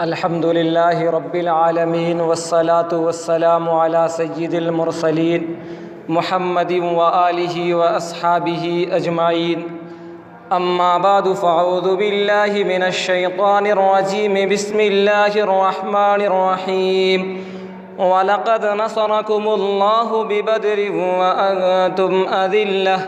الحمد لله رب العالمين والصلاة والسلام على سيد المرسلين محمد وآله وأصحابه أجمعين. أما بعد فأعوذ بالله من الشيطان الرجيم. بسم الله الرحمن الرحيم. وَلَقَدْ نَصَرَكُمُ اللَّهُ بِبَدْرٍ وَأَنْتُمْ أَذِلَّةٌ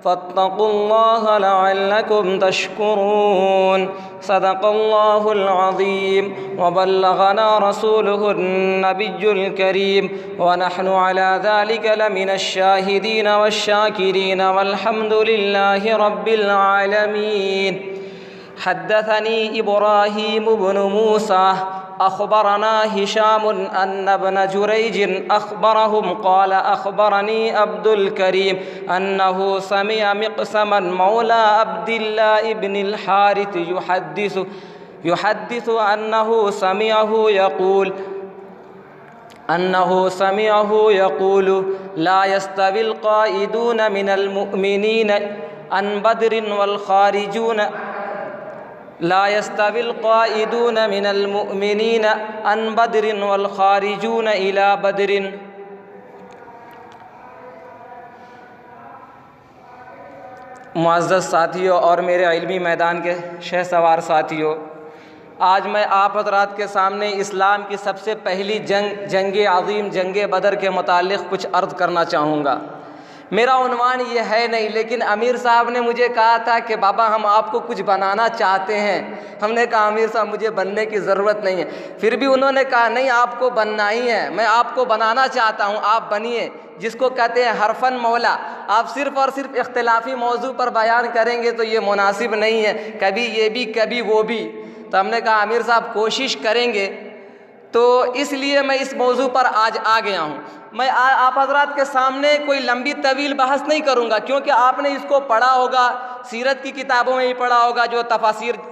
فَاتَّقُوا اللَّهَ لَعَلَّكُمْ تَشْكُرُونَ. صدق الله العظيم وبلغنا رسوله النبي الكريم ونحن على ذلك لمن الشاهدين والشاكرين والحمد لله رب العالمين. حدثني إبراهيم بن موسى أخبرنا هشام أن ابن جريج أخبرهم قال أخبرني عبد الكريم أنه سمع مقسما مولى عبد الله بن الحارث يحدث أنه سمعه يقول لا يستوي القائدون من المؤمنين عن بدر والخارجون لا يستوي القائدون من المؤمنين عن بدر والخارجون إلى بدر. معزز ساتھیوں اور میرے علمی میدان کے شہ سوار ساتھیوں، آج میں آپ حضرات کے سامنے اسلام کی سب سے پہلی جنگ عظیم جنگ بدر کے متعلق کچھ عرض کرنا چاہوں گا. میرا عنوان یہ ہے نہیں، لیکن امیر صاحب نے مجھے کہا تھا کہ بابا ہم آپ کو کچھ بنانا چاہتے ہیں. ہم نے کہا امیر صاحب مجھے بننے کی ضرورت نہیں ہے. پھر بھی انہوں نے کہا نہیں آپ کو بننا ہی ہے، میں آپ کو بنانا چاہتا ہوں، آپ بنیے. جس کو کہتے ہیں حرفن مولا. آپ صرف اور صرف اختلافی موضوع پر بیان کریں گے تو یہ مناسب نہیں ہے، کبھی یہ بھی کبھی وہ بھی. تو ہم نے کہا امیر صاحب کوشش کریں گے، تو اس لیے میں اس موضوع پر آج آ گیا ہوں. میں آپ حضرات کے سامنے کوئی لمبی طویل بحث نہیں کروں گا، کیونکہ آپ نے اس کو پڑھا ہوگا، سیرت کی کتابوں میں بھی پڑھا ہوگا، جو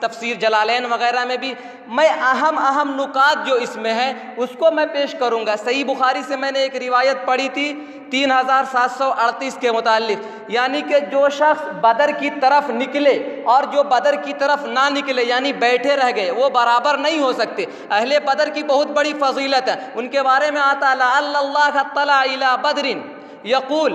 تفسیر جلالین وغیرہ میں بھی. میں اہم نکات جو اس میں ہیں اس کو میں پیش کروں گا. صحیح بخاری سے میں نے ایک روایت پڑھی تھی 3738 کے متعلق، یعنی کہ جو شخص بدر کی طرف نکلے اور جو بدر کی طرف نہ نکلے، یعنی بیٹھے رہ گئے، وہ برابر نہیں ہو سکتے. اہل بدر کی بہت بڑی فضیلت ہے. ان کے بارے میں آتا لعل اللہ اطلع الی بدر یقول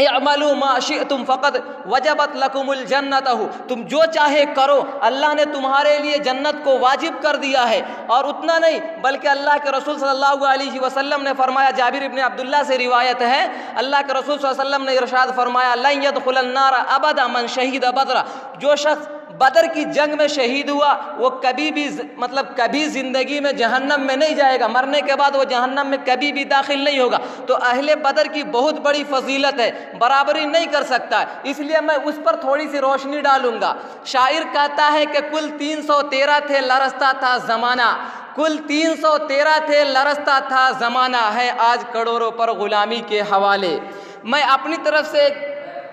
اعملوا ما شئتم فقد وجبت لکم الجنۃ. تم جو چاہے کرو، اللہ نے تمہارے لیے جنت کو واجب کر دیا ہے. اور اتنا نہیں بلکہ اللہ کے رسول صلی اللہ علیہ وسلم نے فرمایا، جابر ابن عبداللہ سے روایت ہے، اللہ کے رسول صلی اللہ علیہ وسلم نے ارشاد فرمایا لن يدخل النار ابدا من شہید بدر. جو شخص بدر کی جنگ میں شہید ہوا وہ کبھی زندگی میں جہنم میں نہیں جائے گا، مرنے کے بعد وہ جہنم میں کبھی بھی داخل نہیں ہوگا. تو اہل بدر کی بہت بڑی فضیلت ہے، برابری نہیں کر سکتا ہے. اس لیے میں اس پر تھوڑی سی روشنی ڈالوں گا. شاعر کہتا ہے کہ کل 313 تھے لرزتا تھا زمانہ، کل 313 تھے لرزتا تھا زمانہ، ہے آج کروڑوں پر غلامی کے حوالے. میں اپنی طرف سے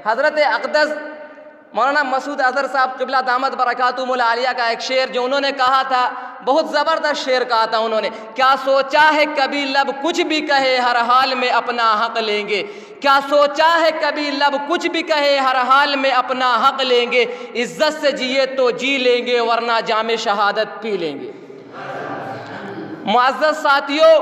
حضرت اقدس مولانا مسعود اظہر صاحب قبلہ دامت برکاتہم العالیہ کا ایک شعر جو انہوں نے کہا تھا، بہت زبردست شعر کہا تھا انہوں نے. کیا سوچا ہے کبھی لب کچھ بھی کہے ہر حال میں اپنا حق لیں گے. کیا سوچا ہے کبھی لب کچھ بھی کہے ہر حال میں اپنا حق لیں گے. عزت سے جیے تو جی لیں گے ورنہ جام شہادت پی لیں گے. معزز ساتھیوں،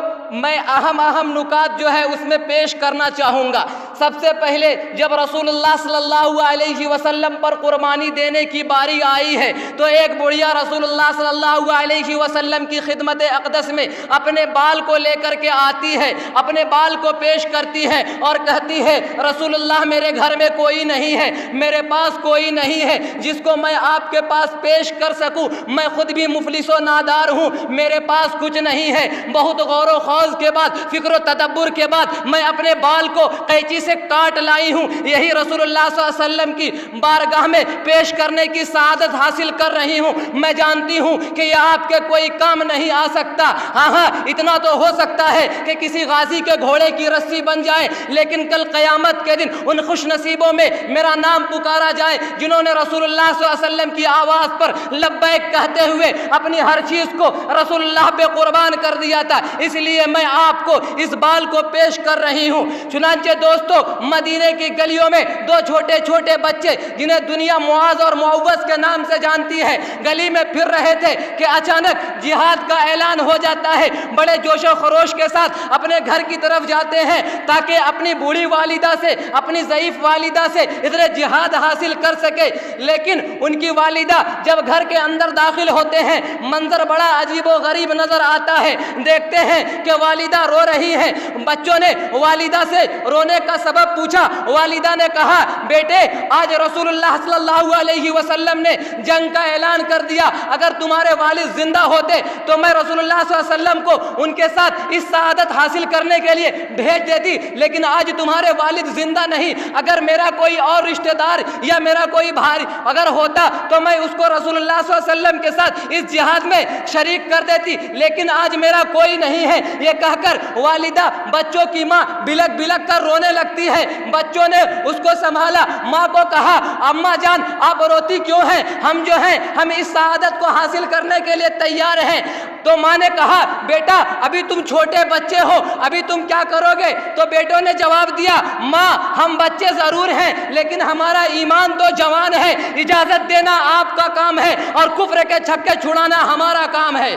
میں اہم نکات جو ہے اس میں پیش کرنا چاہوں گا. سب سے پہلے جب رسول اللہ صلی اللہ علیہ وسلم پر قربانی دینے کی باری آئی ہے تو ایک بڑھیا رسول اللہ صلی اللہ علیہ وسلم کی خدمت اقدس میں اپنے بال کو لے کر کے آتی ہے، اپنے بال کو پیش کرتی ہے اور کہتی ہے رسول اللہ میرے گھر میں کوئی نہیں ہے، میرے پاس کوئی نہیں ہے جس کو میں آپ کے پاس پیش کر سکوں. میں خود بھی مفلس و نادار ہوں، میرے پاس کچھ نہیں ہے. بہت غور و خوض کے بعد، فکر و تدبر کے بعد میں اپنے بال کو قینچی سے کاٹ لائی ہوں. یہی رسول اللہ صلی اللہ علیہ وسلم کی بارگاہ میں پیش کرنے کی سعادت حاصل کر رہی ہوں. میں جانتی ہوں کہ یہ آپ کے کوئی کام نہیں آ سکتا. ہاں اتنا تو ہو سکتا ہے کہ کسی غازی کے گھوڑے کی رسی بن جائے، لیکن کل قیامت کے دن ان خوش نصیبوں میں میرا نام پکارا جائے جنہوں نے رسول اللہ صلی اللہ علیہ وسلم کی آواز پر لبیک کہتے ہوئے اپنی ہر چیز کو رسول اللہ پہ قربان کر دیا تھا. اس لیے میں آپ کو اس بال کو پیش کر رہی ہوں. چنانچہ دوستو مدینے کی گلیوں میں دو چھوٹے چھوٹے بچے جنہیں دنیا معاذ اور معوذ کے نام سے جانتی ہے گلی میں پھر رہے تھے کہ اچانک جہاد کا اعلان ہو جاتا ہے. بڑے جوش و خروش کے ساتھ اپنے گھر کی طرف جاتے ہیں تاکہ اپنی بوڑھی والدہ سے, اپنی ضعیف والدہ سے ادھر جہاد حاصل کر سکے. لیکن ان کی والدہ جب گھر کے اندر داخل ہوتے ہیں منظر بڑا عجیب و غریب نظر آتا ہے. دیکھتے ہیں کہ والدہ رو رہی ہے. بچوں نے والدہ سے رونے کا سبب پوچھا. والدہ نے کہا, بیٹے آج رسول اللہ صلی اللہ علیہ وسلم نے جنگ کا اعلان کر دیا. اگر تمہارے والد زندہ ہوتے تو میں رسول اللہ صلی اللہ علیہ وسلم کو ان کے ساتھ اس سعادت حاصل کرنے کے لیے بھیج دیتی, لیکن آج تمہارے والد زندہ نہیں. اگر میرا کوئی اور رشتہ دار یا میرا کوئی بھائی اگر ہوتا تو میں اس کو رسول اللہ صلی اللہ علیہ وسلم کے ساتھ اس جہاد میں شریک کر دیتی, لیکن آج میرا کوئی نہیں ہے. یہ کہہ کر والدہ بچوں کی ماں بلک بلک کر رونے لگتی ہے. بچوں نے اس کو سنبھالا. ماں کو کہا, اماں جان آپ روتی کیوں ہیں؟ ہم جو ہیں ہم اس سعادت کو حاصل کرنے کے لیے تیار ہیں. تو ماں نے کہا, بیٹا ابھی تم چھوٹے بچے ہو, ابھی تم کیا کرو گے؟ تو بیٹوں نے جواب دیا, ماں ہم بچے ضرور ہیں لیکن ہمارا ایمان تو جوان ہے. اجازت دینا آپ کا کام ہے اور کفر کے چھکے چھڑانا ہمارا کام ہے.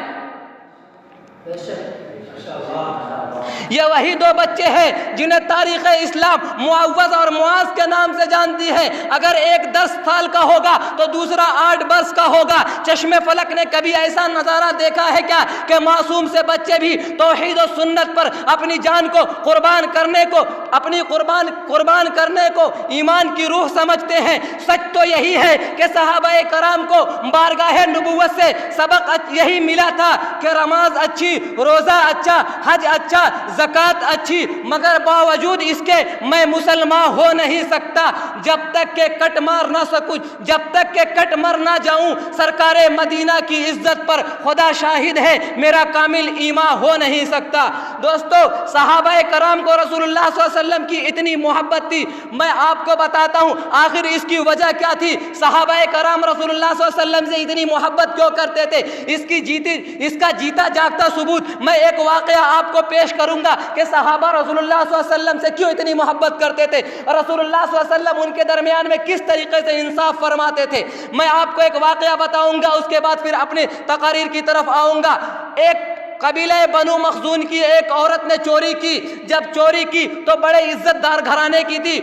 یہ وہی دو بچے ہیں جنہیں تاریخ اسلام معوذ اور معاذ کے نام سے جانتی ہے. اگر ایک 10 سال کا ہوگا تو دوسرا 8 برس کا ہوگا. چشم فلک نے کبھی ایسا نظارہ دیکھا ہے کیا کہ معصوم سے بچے بھی توحید و سنت پر اپنی جان کو قربان کرنے کو, اپنی قربان کرنے کو ایمان کی روح سمجھتے ہیں؟ سچ تو یہی ہے کہ صحابہ کرام کو بارگاہ نبوت سے سبق یہی ملا تھا کہ نماز اچھی, روزہ اچھا, حج اچھا, زکات اچھی, مگر باوجود اس کے میں مسلمان ہو نہیں سکتا جب تک کہ کٹ مار نہ سکوں, جب تک کہ کٹ مر نہ جاؤں. سرکار مدینہ کی عزت پر خدا شاہد ہے میرا کامل ایمان ہو نہیں سکتا. دوستو صحابہ کرام کو رسول اللہ صلی اللہ علیہ وسلم کی اتنی محبت تھی. میں آپ کو بتاتا ہوں آخر اس کی وجہ کیا تھی. صحابہ کرام رسول اللہ صلی اللہ علیہ وسلم سے اتنی محبت کیوں کرتے تھے؟ اس کا جیتا جاگتا ثبوت میں ایک واقعہ آپ کو پیش کروں گا کہ صحابہ رسول اللہ صلی اللہ علیہ وسلم سے کیوں اتنی محبت کرتے تھے, رسول اللہ صلی اللہ علیہ وسلم ان کے درمیان میں کس طریقے سے انصاف فرماتے تھے. میں آپ کو ایک واقعہ بتاؤں گا, اس کے بعد پھر اپنی تقاریر کی طرف آؤں گا. ایک قبیلہ بنو مخزون کی ایک عورت نے چوری کی. جب چوری کی تو بڑے عزت دار گھرانے کی تھی.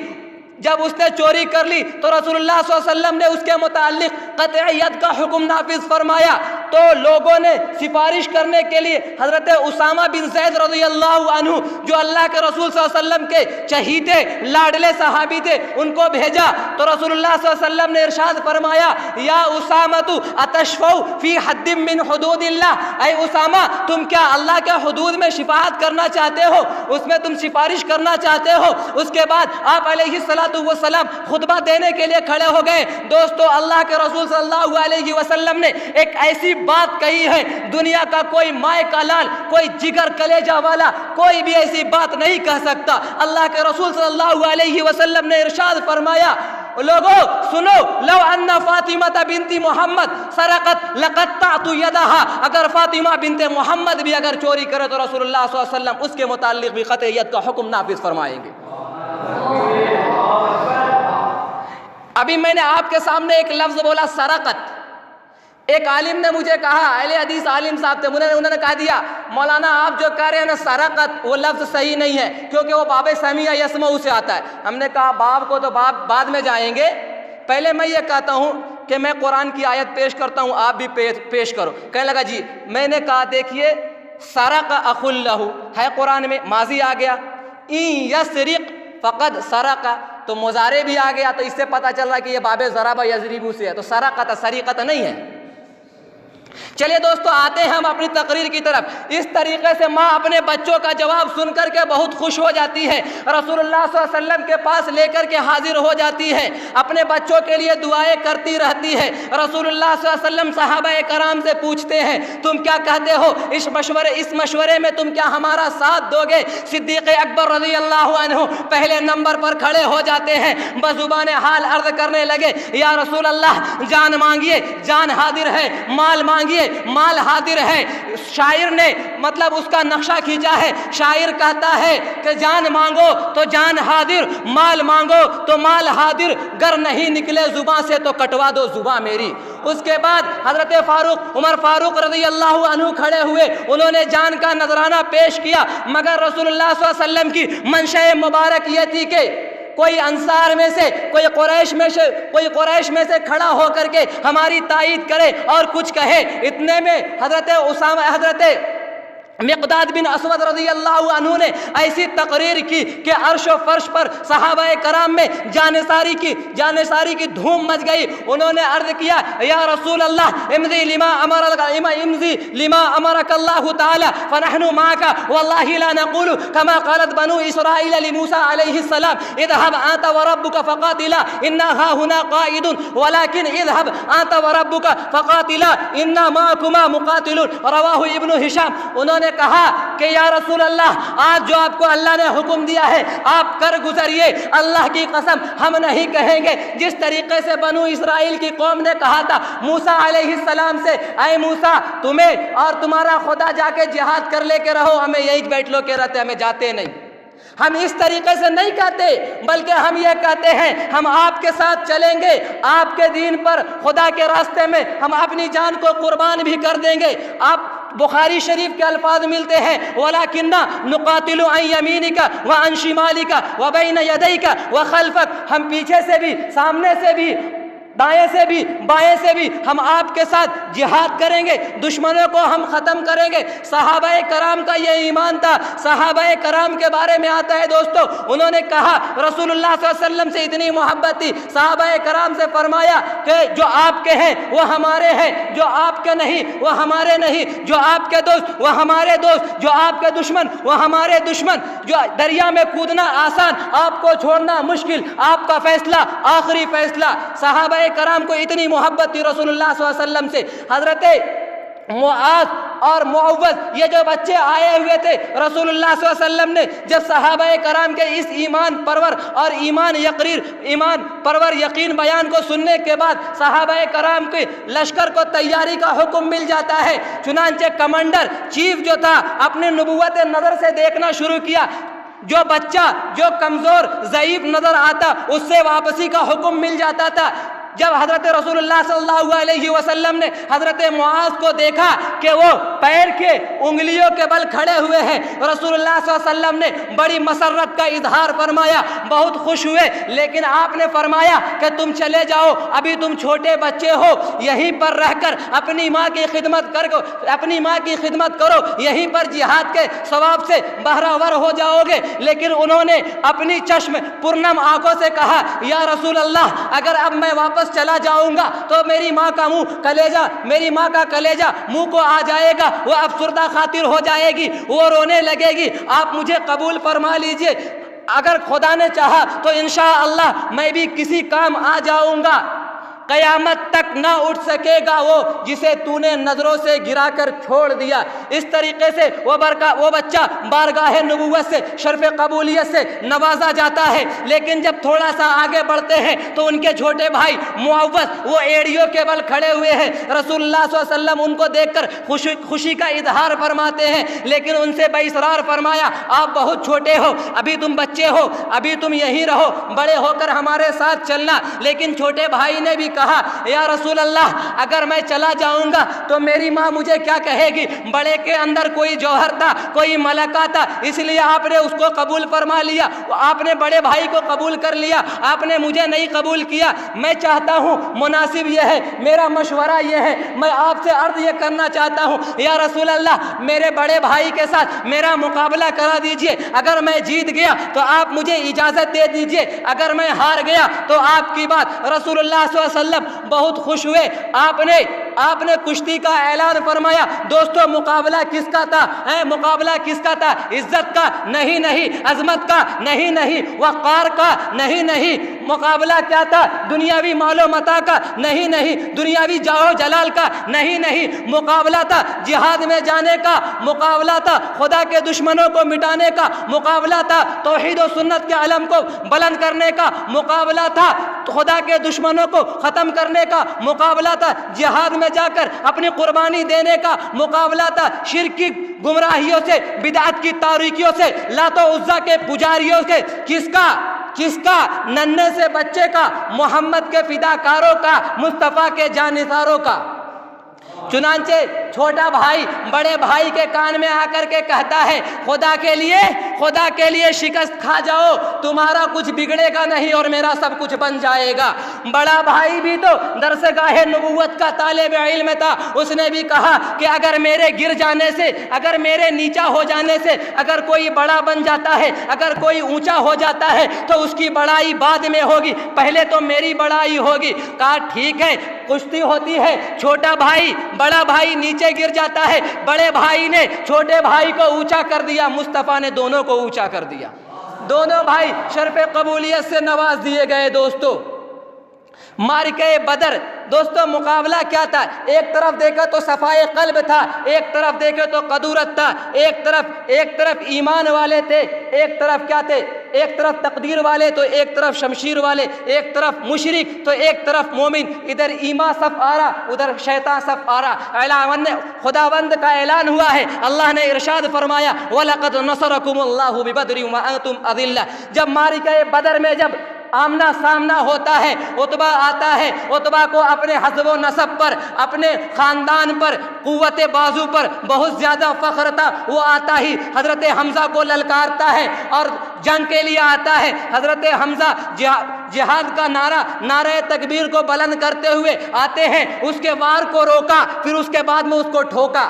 جب اس نے چوری کر لی تو رسول اللہ صلی اللہ علیہ وسلم نے اس کے متعلق قطعیت کا حکم نافذ فرمایا. تو لوگوں نے سفارش کرنے کے لیے حضرت اسامہ بن زید رضی اللہ عنہ جو اللہ کے رسول صلی اللہ علیہ وسلم کے چہیتے لاڈلے صحابی تھے ان کو بھیجا. تو رسول اللہ صلی اللہ علیہ وسلم نے ارشاد فرمایا, یا اسامہ اتشفع فی حد من حدود اللہ, اے اسامہ تم کیا اللہ کے حدود میں شفاعت کرنا چاہتے ہو, اس میں تم سفارش کرنا چاہتے ہو؟ اس کے بعد آپ علیہ الصلوۃ والسلام خطبہ دینے کے لیے کھڑے ہو گئے. دوستو اللہ کے رسول صلی اللہ علیہ وسلم نے ایک ایسی بات کہی ہے, دنیا کا کوئی مائے کا لال, کوئی جگر کلیجہ والا کوئی بھی ایسی بات نہیں کہہ سکتا. اللہ کے رسول صلی اللہ علیہ وسلم نے ارشاد فرمایا, لوگوں سنو, لو ان فاطمہ بنت محمد سرقت لقطعت یدها, اگر فاطمہ بنت محمد بھی اگر چوری کرے تو رسول اللہ صلی اللہ علیہ وسلم اس کے متعلق بھی قطعیت کا حکم نافذ فرمائیں گے. ابھی میں نے آپ کے سامنے ایک لفظ بولا سرقت. ایک عالم نے مجھے کہا, اہل حدیث عالم صاحب تھے, انہوں نے کہا دیا مولانا آپ جو کہہ رہے ہیں نا سرقت, وہ لفظ صحیح نہیں ہے کیونکہ وہ باب سمیع یسمع سے آتا ہے. ہم نے کہا باب کو تو باب بعد میں جائیں گے, پہلے میں یہ کہتا ہوں کہ میں قرآن کی آیت پیش کرتا ہوں, آپ بھی پیش کرو. کہنے لگا جی. میں نے کہا دیکھیے سرق اخ لہ ہے قرآن میں, ماضی آ گیا, این یسرق فقد سرق تو مضارع بھی آ گیا, تو اس سے پتہ چل رہا کہ یہ باب ضرب یضرب سے ہے, تو سرقت سریقت نہیں ہے. چلیے دوستو آتے ہیں ہم اپنی تقریر کی طرف. اس طریقے سے ماں اپنے بچوں کا جواب سن کر کے بہت خوش ہو جاتی ہے, رسول اللہ صلی اللہ علیہ وسلم کے پاس لے کر کے حاضر ہو جاتی ہے, اپنے بچوں کے لیے دعائیں کرتی رہتی ہے. رسول اللہ صلی اللہ علیہ وسلم صحابہ کرام سے پوچھتے ہیں تم کیا کہتے ہو, اس مشورے میں تم کیا ہمارا ساتھ دو گے؟ صدیق اکبر رضی اللہ عنہ پہلے نمبر پر کھڑے ہو جاتے ہیں, بزبان حال عرض کرنے لگے, یا رسول اللہ جان مانگیے, جان حاضر ہے, مال مانگیے, مال حاضر ہے. شاعر نے مطلب اس کا نقشہ کھینچا ہے. شاعر کہتا ہے کہ جان مانگو تو جان حاضر، مال مانگو تو مال حاضر، گر نہیں نکلے زباں سے تو کٹوا دو زباں میری. اس کے بعد حضرت عمر فاروق رضی اللہ عنہ کھڑے ہوئے، انہوں نے جان کا نذرانہ پیش کیا، مگر رسول اللہ صلی اللہ علیہ وسلم کی منشأ مبارک یہ تھی کہ کوئی انصار میں سے، کوئی قریش میں سے کھڑا ہو کر کے ہماری تائید کرے اور کچھ کہے. اتنے میں حضرت مقداد بن اسود رضی اللہ عنہ نے ایسی تقریر کی کہ عرش و فرش پر صحابہ کرام میں جانثاری کی دھوم مچ گئی. انہوں نے عرض کیا یا رسول اللہ امضی لما امرک اللہ تعالی فنحن معك والله لا نقول كما قالت بنو اسرائیل لموسى علیہ السلام اذهب انت وربك فقاتلا انا ها هنا قاعدون ولكن اذهب انت وربك فقاتلا انا معكما مقاتلون. رواہ ابن ہشام. انہوں نے کہا کہ یا رسول اللہ آج جو آپ کو اللہ نے حکم دیا ہے آپ کر گزریے. اللہ کی قسم ہم نہیں کہیں گے جس طریقے سے بنو اسرائیل کی قوم نے کہا تھا موسیٰ علیہ السلام سے، اے موسیٰ تمہیں اور تمہارا خدا جا کے جہاد کر لے کے رہو، ہمیں یہی بیٹھ لو کے رہتے، ہمیں جاتے نہیں. ہم اس طریقے سے نہیں کہتے، بلکہ ہم یہ کہتے ہیں ہم آپ کے ساتھ چلیں گے، آپ کے دین پر، خدا کے راستے میں ہم اپنی جان کو قربان بھی کر دیں گے. آپ بخاری شریف کے الفاظ ملتے ہیں وَلَكِنَّا نُقَاتِلُ عَنْ يَمِينِكَ وَعَنْ شِمَالِكَ وَبَيْنَ يَدَيْكَ وَخَلْفَكَ. ہم پیچھے سے بھی، سامنے سے بھی، دائیں سے بھی، بائیں سے بھی ہم آپ کے ساتھ جہاد کریں گے، دشمنوں کو ہم ختم کریں گے. صحابہ کرام کا یہ ایمان تھا. صحابہ کرام کے بارے میں آتا ہے دوستو، انہوں نے کہا رسول اللہ صلی اللہ علیہ وسلم سے اتنی محبت تھی، صحابہ کرام سے فرمایا کہ جو آپ کے ہیں وہ ہمارے ہیں، جو آپ کے نہیں وہ ہمارے نہیں، جو آپ کے دوست وہ ہمارے دوست، جو آپ کے دشمن وہ ہمارے دشمن. جو دریا میں کودنا آسان، آپ کو چھوڑنا مشکل، آپ کا فیصلہ آخری فیصلہ. صحابہ کرام کو اتنی محبت تھی رسول اللہ صلی اللہ علیہ وسلم سے. حضرت معاذ اور معوذ یہ جو بچے آئے ہوئے تھے، رسول اللہ صلی اللہ علیہ وسلم نے جب صحابہ کرام کے اس ایمان پرور اور ایمان پرور یقین بیان کو سننے کے بعد صحابہ کرام کے لشکر کو تیاری کا حکم مل جاتا ہے. چنانچہ کمانڈر چیف جو تھا اپنے نبوت نظر سے دیکھنا شروع کیا. جو بچہ جو کمزور ضعیف نظر آتا اس سے واپسی کا حکم مل جاتا تھا. جب حضرت رسول اللہ صلی اللہ علیہ وسلم نے حضرت معاذ کو دیکھا کہ وہ پیر کے انگلیوں کے بل کھڑے ہوئے ہیں، رسول اللہ صلی اللہ علیہ وسلم نے بڑی مسرت کا اظہار فرمایا، بہت خوش ہوئے. لیکن آپ نے فرمایا کہ تم چلے جاؤ، ابھی تم چھوٹے بچے ہو، یہیں پر رہ کر اپنی ماں کی خدمت کرو، یہیں پر جہاد کے ثواب سے بہرہ ہو جاؤ گے. لیکن انہوں نے اپنی چشم پرنم آنکھوں سے کہا یا رسول اللہ اگر اب میں واپس چلا جاؤں گا تو میری ماں کا کلیجہ منہ کو آ جائے گا، وہ افسردہ خاطر ہو جائے گی، وہ رونے لگے گی. آپ مجھے قبول فرما لیجئے، اگر خدا نے چاہا تو انشاءاللہ میں بھی کسی کام آ جاؤں گا. قیامت تک نہ اٹھ سکے گا وہ جسے تو نے نظروں سے گرا کر چھوڑ دیا. اس طریقے سے وہ بچہ بارگاہ نبوت سے، شرف قبولیت سے نوازا جاتا ہے. لیکن جب تھوڑا سا آگے بڑھتے ہیں تو ان کے چھوٹے بھائی معوذ وہ ایڑیوں کے بل کھڑے ہوئے ہیں. رسول اللہ صلی اللہ علیہ وسلم ان کو دیکھ کر خوشی کا اظہار فرماتے ہیں، لیکن ان سے باصرار فرمایا آپ بہت چھوٹے ہو، ابھی تم بچے ہو، ابھی تم یہیں رہو، بڑے ہو کر ہمارے ساتھ چلنا. لیکن چھوٹے بھائی نے بھی کہا یا رسول اللہ اگر میں چلا جاؤں گا تو میری ماں مجھے کیا کہے گی؟ بڑے کے اندر کوئی جوہر تھا، کوئی ملکہ تھا، اس لیے آپ نے اس کو قبول فرما لیا، آپ نے بڑے بھائی کو قبول کر لیا، آپ نے مجھے نہیں قبول کیا. میں چاہتا ہوں مناسب یہ ہے، میرا مشورہ یہ ہے، میں آپ سے عرض یہ کرنا چاہتا ہوں یا رسول اللہ میرے بڑے بھائی کے ساتھ میرا مقابلہ کرا دیجئے. اگر میں جیت گیا تو آپ مجھے اجازت دے دیجئے، اگر میں ہار گیا تو آپ کی بات. رسول اللہ صلی اللہ علیہ وسلم بہت خوش ہوئے. آپ نے کشتی کا اعلان فرمایا. دوستو مقابلہ کس کا تھا؟ مقابلہ کس کا تھا؟ عزت کا نہیں، عظمت کا نہیں، وقار کا نہیں. مقابلہ کیا تھا؟ دنیاوی مال و متاع کا نہیں، دنیاوی جاہ و جلال کا نہیں. مقابلہ تھا جہاد میں جانے کا، مقابلہ تھا خدا کے دشمنوں کو مٹانے کا، مقابلہ تھا توحید و سنت کے علم کو بلند کرنے کا، مقابلہ تھا خدا کے دشمنوں کو ختم کرنے کا، مقابلہ تھا جہاد میں جا کر اپنی قربانی دینے کا مقابلہ تھا شرک کی گمراہیوں سے، بدعت کی تاریکیوں سے، لات و عزیٰ کے پجاریوں سے۔ کس کا؟ ننھے سے بچے کا، محمد کے فداکاروں کا، مصطفیٰ کے جانثاروں کا۔ چنانچہ چھوٹا بھائی بڑے بھائی کے کان میں آ کر کے کہتا ہے خدا کے لیے شکست کھا جاؤ، تمہارا کچھ بگڑے گا نہیں اور میرا سب کچھ بن جائے گا۔ بڑا بھائی بھی تو درسگاہ نبوت کا طالب علم تھا، اس نے بھی کہا کہ اگر میرے گر جانے سے، اگر میرے نیچا ہو جانے سے اگر کوئی بڑا بن جاتا ہے، اگر کوئی اونچا ہو جاتا ہے تو اس کی بڑائی بعد میں ہوگی، پہلے تو میری بڑائی ہوگی۔ کہا ٹھیک ہے، کشتی ہوتی ہے، چھوٹا بھائی بڑا بھائی نیچے گر جاتا ہے، بڑے بھائی نے چھوٹے بھائی کو اونچا کر دیا، مصطفیٰ نے دونوں کو اونچا کر دیا، دونوں بھائی شرف قبولیت سے نواز دیے گئے۔ دوستو معرکہ بدر، دوستو مقابلہ کیا تھا؟ ایک طرف دیکھا تو صفائے قلب تھا، ایک طرف دیکھے تو قدورت تھا، ایک طرف ایمان والے تھے، ایک طرف کیا تھے؟ ایک طرف تقدیر والے تو ایک طرف شمشیر والے، ایک طرف مشرک تو ایک طرف مومن، ادھر ایمان صف آ رہا ادھر شیطان صف آ رہا۔ خداوند کا اعلان ہوا ہے، اللہ نے ارشاد فرمایا وَلَقَدْ نَصَرَكُمُ اللَّهُ بِبَدْرٍ وَأَنْتُمْ أَذِلَّةٌ۔ جب معرکہ بدر میں جب آمنا سامنا ہوتا ہے، عتبہ آتا ہے، عتبہ کو اپنے حسب و نسب پر، اپنے خاندان پر، قوت بازو پر بہت زیادہ فخر تھا، وہ آتا ہی حضرت حمزہ کو للکارتا ہے اور جنگ کے لیے آتا ہے۔ حضرت حمزہ جہاد کا نعرہ تکبیر کو بلند کرتے ہوئے آتے ہیں، اس کے وار کو روکا، پھر اس کے بعد میں اس کو ٹھوکا،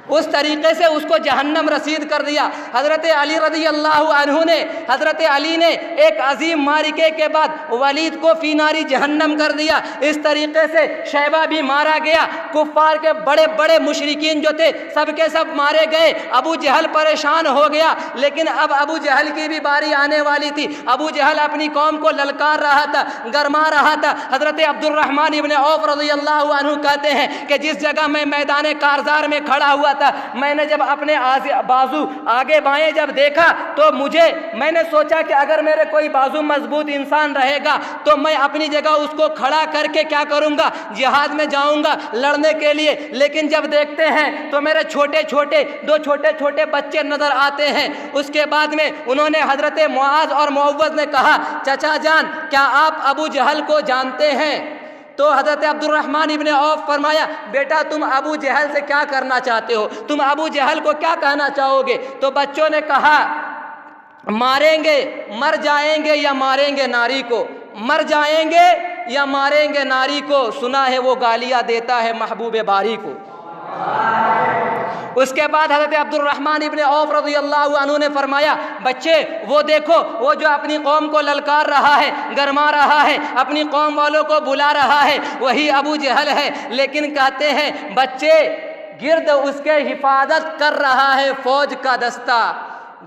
اس طریقے سے اس کو جہنم رسید کر دیا۔ حضرت علی رضی اللہ عنہ نے، حضرت علی نے ایک عظیم معرکے کے بعد ولید کو فی ناری جہنم کر دیا۔ اس طریقے سے شیبہ بھی مارا گیا، کفار کے بڑے بڑے مشرکین جو تھے سب کے سب مارے گئے۔ ابو جہل پریشان ہو گیا، لیکن اب ابو جہل کی بھی باری آنے والی تھی۔ ابو جہل اپنی قوم کو للکار رہا تھا، گرما رہا تھا۔ حضرت عبد الرحمن ابن عوف رضی اللہ عنہ کہتے ہیں کہ جس جگہ میں میدان کارزار میں کھڑا ہوا تھا، میں نے جب اپنے بازو آگے بائیں جب دیکھا تو میں نے سوچا کہ اگر میرے کوئی بازو مضبوط انسان رہے گا تو میں اپنی جگہ اس کو کھڑا کر کے کیا کروں گا، جہاد میں جاؤں گا لڑنے کے لیے۔ لیکن جب دیکھتے ہیں تو میرے دو چھوٹے چھوٹے بچے نظر آتے ہیں۔ اس کے بعد میں انہوں نے حضرت معاذ اور معوذ نے کہا چچا جان کیا آپ ابو جہل کو جانتے ہیں؟ تو حضرت عبد الرحمن ابن عوف فرمایا بیٹا تم ابو جہل سے کیا کرنا چاہتے ہو، تم ابو جہل کو کیا کہنا چاہو گے؟ تو بچوں نے کہا ماریں گے، مر جائیں گے یا ماریں گے ناری کو، مر جائیں گے یا ماریں گے ناری کو، سنا ہے وہ گالیاں دیتا ہے محبوب باری کو۔ اس کے بعد حضرت عبد الرحمن ابن عوف رضی اللہ عنہ نے فرمایا بچے وہ دیکھو وہ جو اپنی قوم کو للکار رہا ہے، گرما رہا ہے، اپنی قوم والوں کو بلا رہا ہے، وہی ابو جہل ہے۔ لیکن کہتے ہیں بچے گرد اس کے حفاظت کر رہا ہے فوج کا دستہ،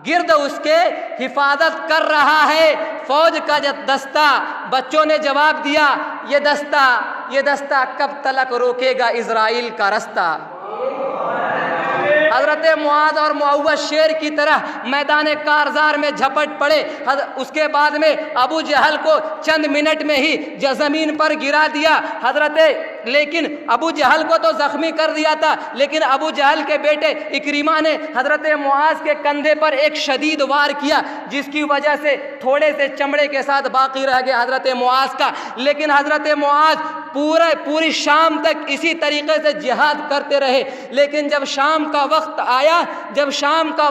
گرد اس کے حفاظت کر رہا ہے فوج کا دستہ۔ بچوں نے جواب دیا یہ دستہ کب تلک روکے گا اسرائیل کا رستہ۔ حضرت معاذ اور معوذ شیر کی طرح میدان کارزار میں جھپٹ پڑے۔ اس کے بعد میں ابو جہل کو چند منٹ میں ہی زمین پر گرا دیا لیکن ابو جہل کو تو زخمی کر دیا تھا، لیکن ابو جہل کے بیٹے اکرمہ نے حضرت معاذ کے کندھے پر ایک شدید وار کیا، جس کی وجہ سے تھوڑے سے چمڑے کے ساتھ باقی رہ گیا حضرت معاذ کا۔ لیکن حضرت معاذ پوری شام تک اسی طریقے سے جہاد کرتے رہے۔ لیکن جب شام کا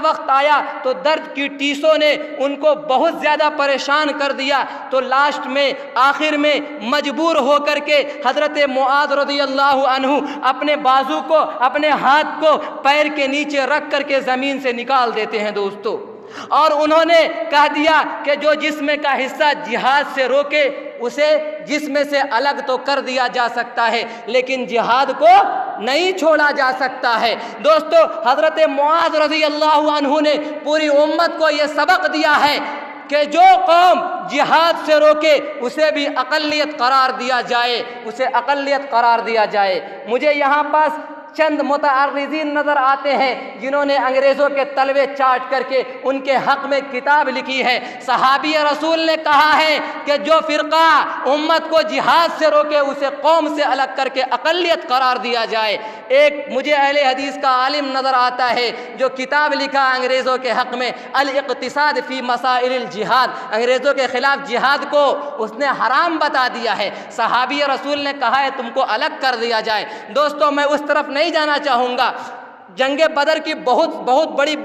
وقت آیا تو درد کی ٹیسوں نے ان کو بہت زیادہ پریشان کر دیا، تو لاسٹ میں آخر میں مجبور ہو کر کے حضرت معاذ رضی اللہ عنہ اپنے بازو کو، اپنے ہاتھ کو پیر کے نیچے رکھ کر کے زمین سے نکال دیتے ہیں دوستو، اور انہوں نے کہہ دیا کہ جو جسم کا حصہ جہاد سے روکے اسے جسم سے الگ تو کر دیا جا سکتا ہے لیکن جہاد کو نہیں چھوڑا جا سکتا ہے۔ دوستو حضرت معاذ رضی اللہ عنہ نے پوری امت کو یہ سبق دیا ہے کہ جو قوم جہاد سے روکے اسے بھی اقلیت قرار دیا جائے، اسے اقلیت قرار دیا جائے۔ مجھے یہاں پاس چند متعرضین نظر آتے ہیں جنہوں نے انگریزوں کے تلوے چاٹ کر کے ان کے حق میں کتاب لکھی ہے۔ صحابی رسول نے کہا ہے کہ جو فرقہ امت کو جہاد سے روکے اسے قوم سے الگ کر کے اقلیت قرار دیا جائے۔ ایک مجھے اہل حدیث کا عالم نظر آتا ہے جو کتاب لکھا انگریزوں کے حق میں، الاقتصاد فی مسائل الجہاد، انگریزوں کے خلاف جہاد کو اس نے حرام بتا دیا ہے۔ صحابی رسول نے کہا ہے تم کو الگ کر دیا جائے۔ دوستو میں اس طرف نہیں جانا چاہوں گا، جنگ بدر کی بہت بڑی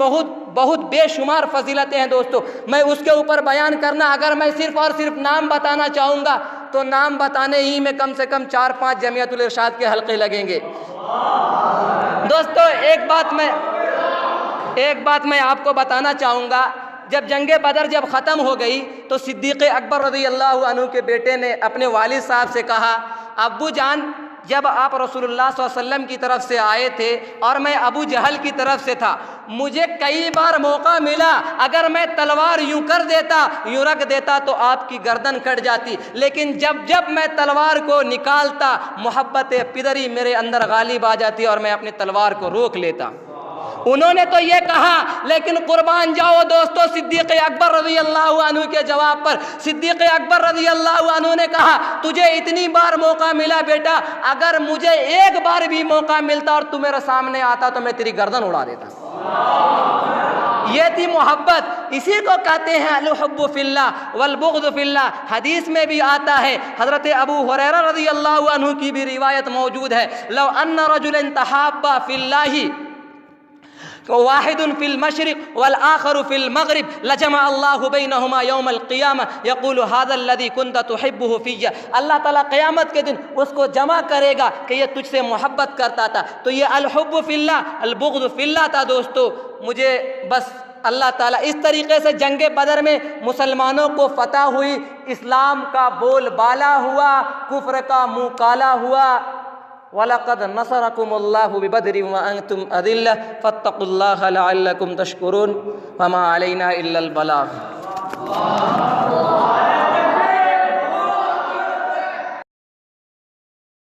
بہت بے شمار فضیلتیں ہیں دوستو، میں اس کے اوپر بیان کرنا اگر میں صرف اور صرف نام بتانا چاہوں گا تو نام بتانے ہی میں کم سے کم 4-5 جمعیت الارشاد کے حلقے لگیں گے۔ دوستو ایک بات میں آپ کو بتانا چاہوں گا، جب جنگ بدر جب ختم ہو گئی تو صدیق اکبر رضی اللہ عنہ کے بیٹے نے اپنے والد صاحب سے کہا، ابو جان جب آپ رسول اللہ صلی اللہ علیہ وسلم کی طرف سے آئے تھے اور میں ابو جہل کی طرف سے تھا، مجھے کئی بار موقع ملا اگر میں تلوار یوں کر دیتا یوں رکھ دیتا تو آپ کی گردن کٹ جاتی، لیکن جب میں تلوار کو نکالتا محبت پدری میرے اندر غالب آ جاتی اور میں اپنی تلوار کو روک لیتا۔ انہوں نے تو یہ کہا، لیکن قربان جاؤ دوستو صدیق اکبر رضی اللہ عنہ کے جواب پر۔ صدیق اکبر رضی اللہ عنہ نے کہا تجھے اتنی بار موقع ملا بیٹا، اگر مجھے ایک بار بھی موقع ملتا اور تو میرے سامنے آتا تو میں تیری گردن اڑا دیتا۔ یہ تھی محبت، اسی کو کہتے ہیں الحب فی اللہ والبغض فی اللہ۔ حدیث میں بھی آتا ہے، حضرت ابو ہریرہ رضی اللہ عنہ کی بھی روایت موجود ہے، لو ان رجلا تحابا فی اللہ واحد فی المشرق والآخر فی المغرب لجمع اللہ بینہما یوم القیامہ یقول هذا الذی کنت تحبہ فی۔ اللہ تعالیٰ قیامت کے دن اس کو جمع کرے گا کہ یہ تجھ سے محبت کرتا تھا۔ تو یہ الحب فی اللہ البغض فی اللہ تھا دوستو۔ مجھے بس اللہ تعالیٰ اس طریقے سے جنگ بدر میں مسلمانوں کو فتح ہوئی، اسلام کا بول بالا ہوا، کفر کا منہ کالا ہوا۔ وَلَقَدْ نَصَرَكُمُ اللَّهُ بِبَدْرٍ وَأَنْتُمْ أَذِلَّةٌ فَاتَّقُوا اللَّهَ لَعَلَّكُمْ تَشْكُرُونَ وَمَا عَلَيْنَا إِلَّا الْبَلَاغُ۔